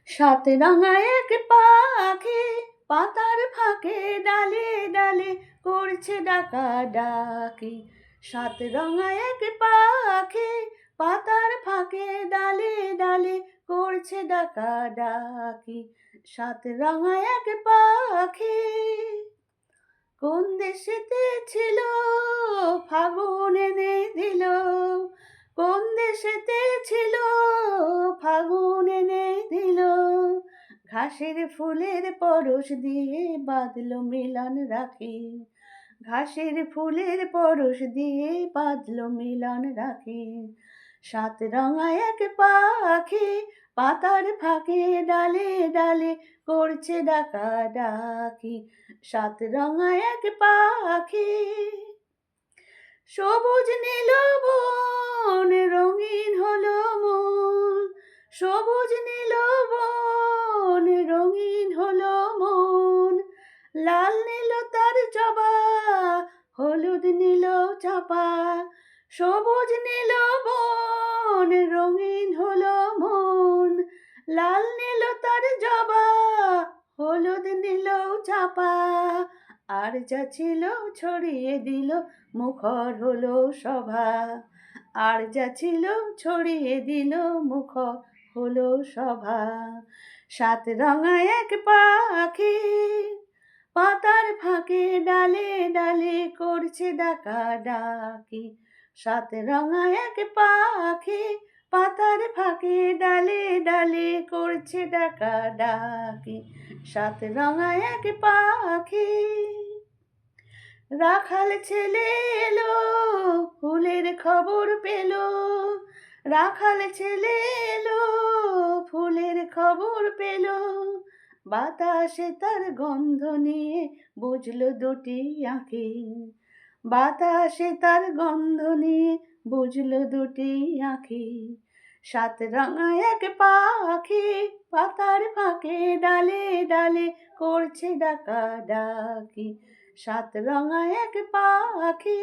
সাত রঙা এক পাখি পাতার ফাঁকে ডালে ডালে করছে ডাকাডাকি। সাত রঙা এক পাখি পাতার ফাঁকে ডালে ডালে করছে ডাকাডাকি। সাত রঙা এক পাখি কোন দেশেতে ছিল ফাগুন এনে দিল, কোন দেশেতে ছিল ফাগুন এনে দিল। ঘাসের ফুলের পরশ দিয়ে বাঁধলো মিলন রাখি, ঘাসের ফুলের পরশ দিয়ে বাঁধলো মিলন রাখি। সাত রঙা এক পাখি পাতার ফাঁকে ডালে ডালে করছে ডাকাডাকি। সাত রঙা এক পাখি সবুজ নীল বন রঙিন হলো মন, সবুজ নীল বন রঙিন হলো মন। লাল নীল তার জবা, হলুদ নীল চাপা, সবুজ নীল বন রঙিন হলো মন। লাল নীল তার জবা, হলুদ নীল চাপা। আর যা ছিল ছড়িয়ে দিল মুখর হলো সভা, আর যা ছিল ছড়িয়ে দিল মুখর হলো সভা। সাত রঙা এক পাখি পাতার ফাঁকে ডালে ডালে করছে ডাকাডাকি। সাত রঙা এক পাখি পাতার ফাঁকে ডালে ডালে করছে ডাকাডাকি। সাত রঙা এক পাখি রাখাল ছেলে এলো ফুলের খবর পেল, রাখাল ছেলে এলো ফুলের খবর পেল। বাতাসে তার গন্ধ নিয়ে বুঝলো দুটি আঁখি, বাতাসে তার গন্ধ নিয়ে বুঝলো দুটি আঁখি। সাত রঙা এক পাখি পাতার ফাঁকে ডালে ডালে করছে ডাকাডাকি। সাত রঙা এক পাখি।